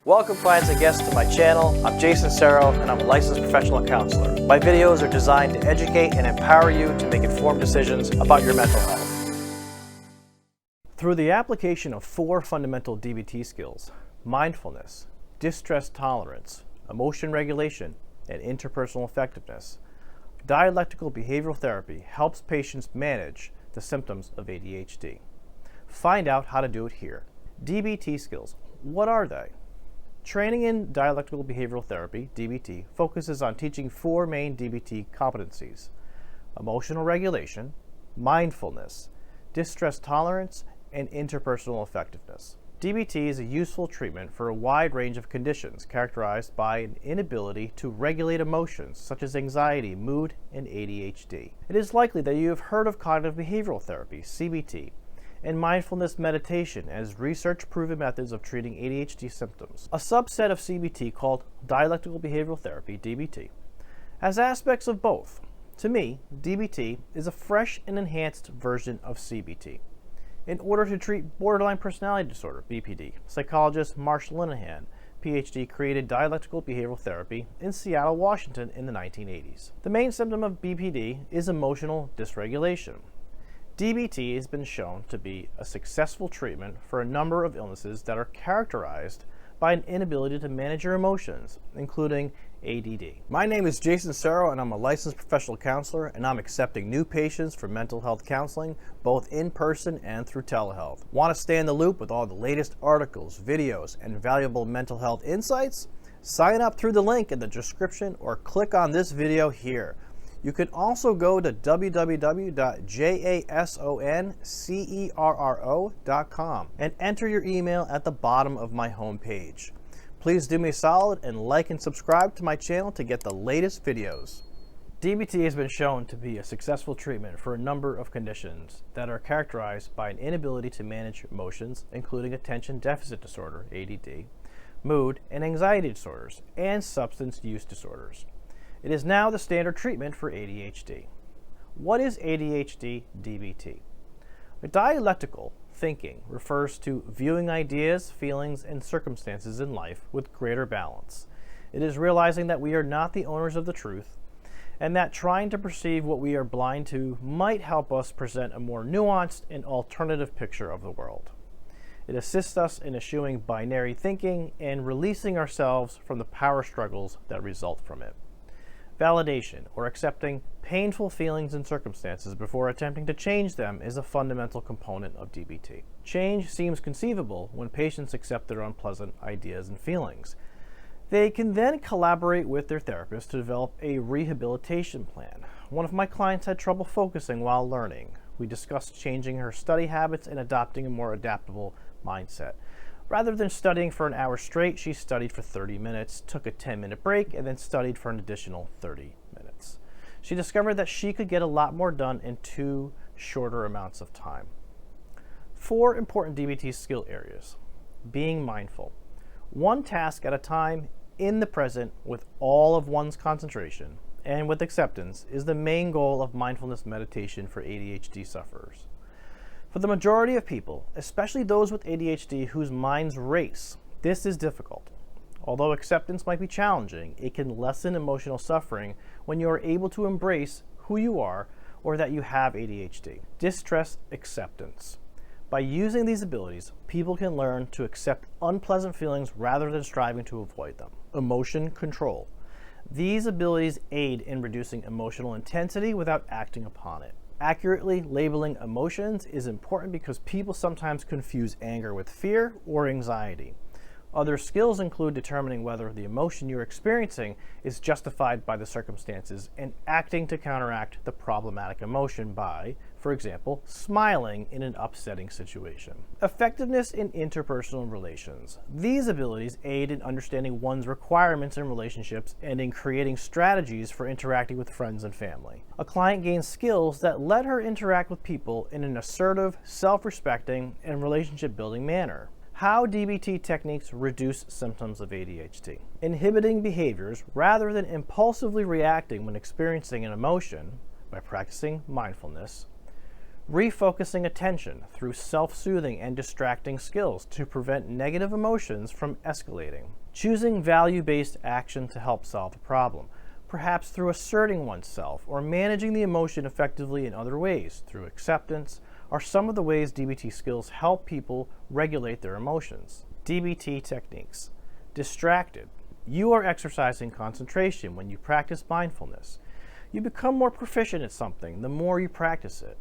Welcome clients and guests to my channel. I'm Jason Serro and I'm a licensed professional counselor. My videos are designed to educate and empower you to make informed decisions about your mental health. Through the application of 4 fundamental DBT skills, mindfulness, distress tolerance, emotion regulation, and interpersonal effectiveness, dialectical behavioral therapy helps patients manage the symptoms of ADHD. Find out how to do it here. DBT skills, what are they? Training in Dialectical Behavioral Therapy, DBT, focuses on teaching 4 main DBT competencies: emotional regulation, mindfulness, distress tolerance, and interpersonal effectiveness. DBT is a useful treatment for a wide range of conditions characterized by an inability to regulate emotions such as anxiety, mood, and ADHD. It is likely that you have heard of cognitive behavioral therapy, CBT, and mindfulness meditation as research-proven methods of treating ADHD symptoms. A subset of CBT called Dialectical Behavioral Therapy, DBT, has aspects of both. To me, DBT is a fresh and enhanced version of CBT. In order to treat borderline personality disorder, BPD, psychologist Marshall Linehan, PhD, created dialectical behavioral therapy in Seattle, Washington in the 1980s. The main symptom of BPD is emotional dysregulation. DBT has been shown to be a successful treatment for a number of illnesses that are characterized by an inability to manage your emotions, including ADD. My name is Jason Serro and I'm a licensed professional counselor, and I'm accepting new patients for mental health counseling, both in person and through telehealth. Want to stay in the loop with all the latest articles, videos, and valuable mental health insights? Sign up through the link in the description or click on this video here. You can also go to www.jasoncerro.com and enter your email at the bottom of my homepage. Please do me a solid and like and subscribe to my channel to get the latest videos. DBT has been shown to be a successful treatment for a number of conditions that are characterized by an inability to manage emotions, including attention deficit disorder, ADD, mood and anxiety disorders, and substance use disorders. It is now the standard treatment for ADHD. What is ADHD DBT? Dialectical thinking refers to viewing ideas, feelings, and circumstances in life with greater balance. It is realizing that we are not the owners of the truth, and that trying to perceive what we are blind to might help us present a more nuanced and alternative picture of the world. It assists us in eschewing binary thinking and releasing ourselves from the power struggles that result from it. Validation, or accepting painful feelings and circumstances before attempting to change them, is a fundamental component of DBT. Change seems conceivable when patients accept their unpleasant ideas and feelings. They can then collaborate with their therapist to develop a rehabilitation plan. One of my clients had trouble focusing while learning. We discussed changing her study habits and adopting a more adaptable mindset. Rather than studying for an hour straight, she studied for 30 minutes, took a 10-minute break, and then studied for an additional 30 minutes. She discovered that she could get a lot more done in 2 shorter amounts of time. 4 important DBT skill areas. Being mindful. 1 task at a time in the present with all of one's concentration and with acceptance is the main goal of mindfulness meditation for ADHD sufferers. For the majority of people, especially those with ADHD whose minds race, this is difficult. Although acceptance might be challenging, it can lessen emotional suffering when you are able to embrace who you are or that you have ADHD. Distress acceptance. By using these abilities, people can learn to accept unpleasant feelings rather than striving to avoid them. Emotion control. These abilities aid in reducing emotional intensity without acting upon it. Accurately labeling emotions is important because people sometimes confuse anger with fear or anxiety. Other skills include determining whether the emotion you're experiencing is justified by the circumstances and acting to counteract the problematic emotion by, for example, smiling in an upsetting situation. Effectiveness in interpersonal relations. These abilities aid in understanding one's requirements in relationships and in creating strategies for interacting with friends and family. A client gains skills that let her interact with people in an assertive, self-respecting, and relationship-building manner. How DBT techniques reduce symptoms of ADHD. Inhibiting behaviors rather than impulsively reacting when experiencing an emotion by practicing mindfulness. refocusing attention through self-soothing and distracting skills to prevent negative emotions from escalating, choosing value-based action to help solve the problem, perhaps through asserting oneself or managing the emotion effectively in other ways through acceptance, are some of the ways DBT skills help people regulate their emotions. DBT techniques. Distracted. You are exercising concentration when you practice mindfulness. You become more proficient at something the more you practice it.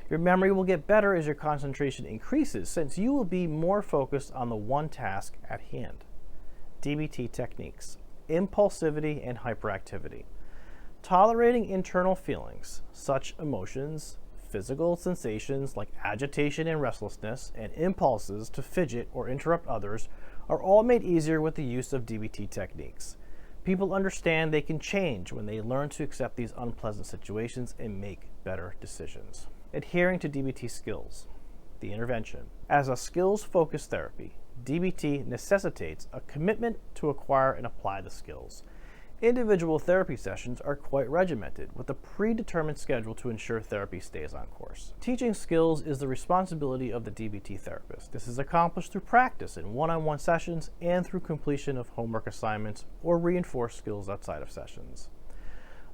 Your memory will get better as your concentration increases, since you will be more focused on the one task at hand. DBT techniques. Impulsivity and hyperactivity. Tolerating internal feelings, such emotions, physical sensations like agitation and restlessness, and impulses to fidget or interrupt others are all made easier with the use of DBT techniques. People understand they can change when they learn to accept these unpleasant situations and make better decisions. Adhering to DBT skills. The intervention. As a skills-focused therapy, DBT necessitates a commitment to acquire and apply the skills. Individual therapy sessions are quite regimented, with a predetermined schedule to ensure therapy stays on course. Teaching skills is the responsibility of the DBT therapist. This is accomplished through practice in one-on-one sessions and through completion of homework assignments or reinforced skills outside of sessions.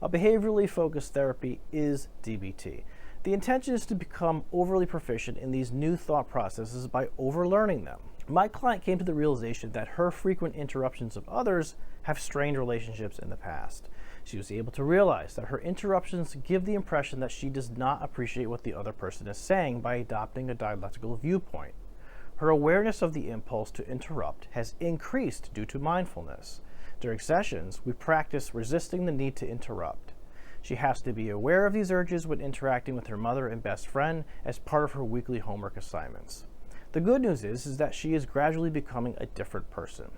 A behaviorally focused therapy is DBT. The intention is to become overly proficient in these new thought processes by overlearning them. My client came to the realization that her frequent interruptions of others have strained relationships in the past. She was able to realize that her interruptions give the impression that she does not appreciate what the other person is saying by adopting a dialectical viewpoint. Her awareness of the impulse to interrupt has increased due to mindfulness. During sessions, we practice resisting the need to interrupt. She has to be aware of these urges when interacting with her mother and best friend as part of her weekly homework assignments. The good news is that she is gradually becoming a different person.